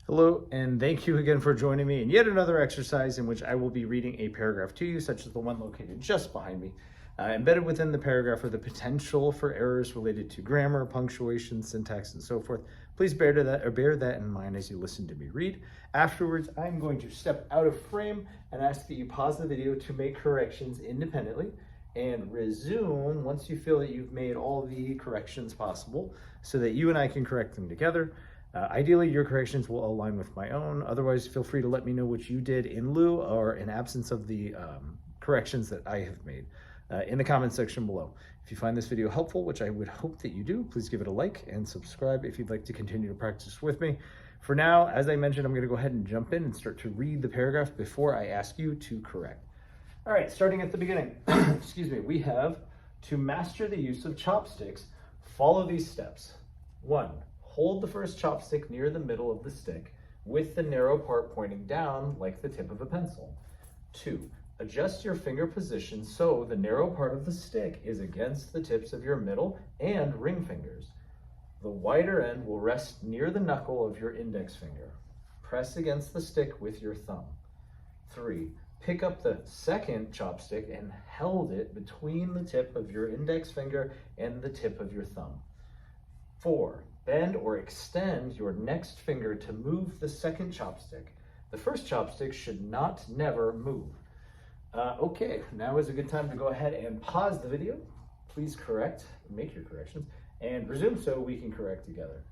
Hello, and thank you again for joining me in yet another exercise in which I will be reading a paragraph to you, such as the one located just behind me. Embedded within the paragraph are the potential for errors related to grammar, punctuation, syntax, and so forth. Please bear that in mind as you listen to me read. Afterwards, I'm going to step out of frame and ask that you pause the video to make corrections independently and resume once you feel that you've made all the corrections possible so that you and I can correct them together. Ideally, your corrections will align with my own. Otherwise, feel free to let me know what you did in lieu or in absence of the corrections that I have made in the comment section below. If you find this video helpful, which I would hope that you do, please give it a like and subscribe if you'd like to continue to practice with me. For now, as I mentioned, I'm going to go ahead and jump in and start to read the paragraph before I ask you to correct. All right, starting at the beginning, excuse me, we have to master the use of chopsticks, follow these steps. 1. Hold the first chopstick near the middle of the stick with the narrow part pointing down like the tip of a pencil. 2. Adjust your finger position so the narrow part of the stick is against the tips of your middle and ring fingers. The wider end will rest near the knuckle of your index finger. Press against the stick with your thumb. 3. Pick up the second chopstick and hold it between the tip of your index finger and the tip of your thumb. 4. Bend or extend your next finger to move the second chopstick. The first chopstick should never move. Okay, now is a good time to go ahead and pause the video. Please make your corrections, and resume so we can correct together.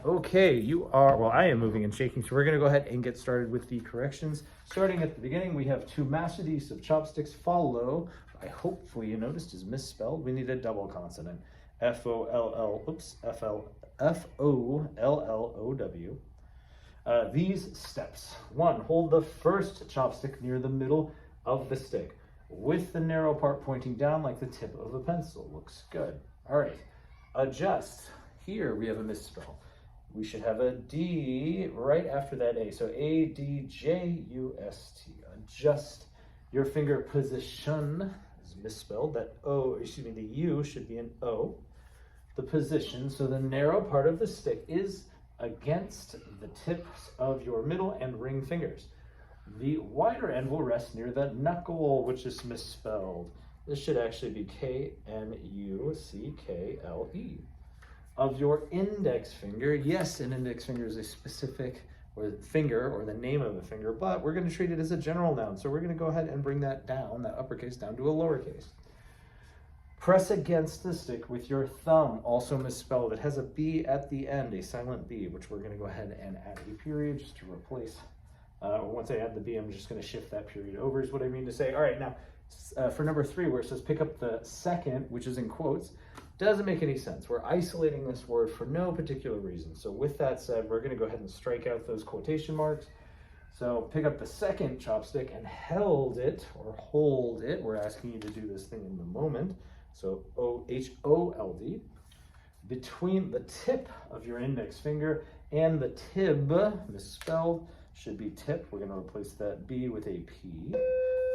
Okay, I am moving and shaking, so we're going to go ahead and get started with the corrections. Starting at the beginning, we have to master the use of chopsticks, follow, I hopefully you noticed is misspelled. We need a double consonant. F-O-L-L-O-W. These steps. 1, hold the first chopstick near the middle of the stick with the narrow part pointing down like the tip of a pencil. Looks good. All right, adjust. Here we have a misspell. We should have a D right after that A. So A-D-J-U-S-T. Adjust your finger position is misspelled. The U should be an O. The position, so the narrow part of the stick is against the tips of your middle and ring fingers. The wider end will rest near the knuckle, which is misspelled. This should actually be K-N-U-C-K-L-E. Of your index finger, yes, an index finger is a specific finger or the name of the finger, but we're going to treat it as a general noun. So we're going to go ahead and bring that down, that uppercase down to a lowercase. Press against the stick with your thumb, also misspelled. It has a B at the end, a silent B, which we're going to go ahead and add a period just to replace. Once I add the B, I'm just going to shift that period over is what I mean to say. All right, now for number 3, where it says pick up the second, which is in quotes, doesn't make any sense. We're isolating this word for no particular reason. So with that said, we're going to go ahead and strike out those quotation marks. So pick up the second chopstick and hold it. We're asking you to do this thing in the moment. So O-H-O-L-D. Between the tip of your index finger and the tib, misspelled, should be tip. We're going to replace that B with a P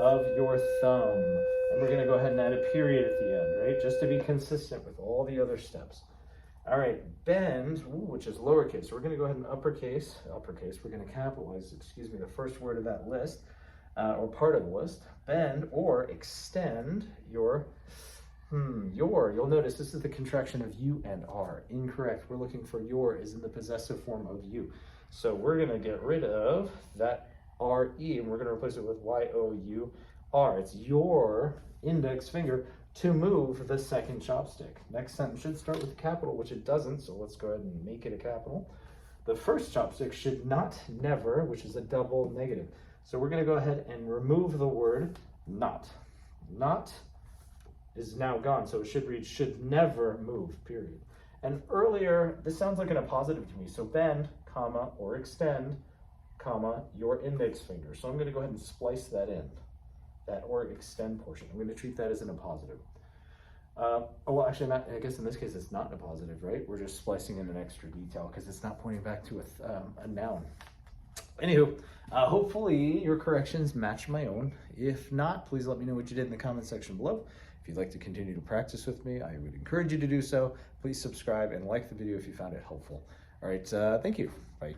of your thumb. And we're going to go ahead and add a period at the end, right? Just to be consistent with all the other steps. All right, bend, which is lowercase. So we're going to go ahead and uppercase. We're going to capitalize, the first word of that list, or part of the list. Bend or extend your, you'll notice this is the contraction of you and are. Incorrect. We're looking for your is in the possessive form of you. So we're going to get rid of that R-E, and we're going to replace it with Y-O-U-R. It's your index finger to move the second chopstick. Next sentence should start with a capital, which it doesn't, so let's go ahead and make it a capital. The first chopstick should never, which is a double negative. So we're going to go ahead and remove the word not. Not is now gone, so it should read should never move, period. And earlier, this sounds like an appositive to me, so bend, comma, or extend, comma, your index finger. So I'm going to go ahead and splice that in, that or extend portion. I'm going to treat that as an appositive. Well, actually, not. I guess in this case, it's not an appositive, right? We're just splicing in an extra detail because it's not pointing back to a noun. Anywho, hopefully your corrections match my own. If not, please let me know what you did in the comment section below. If you'd like to continue to practice with me, I would encourage you to do so. Please subscribe and like the video if you found it helpful. All right, thank you. Bye.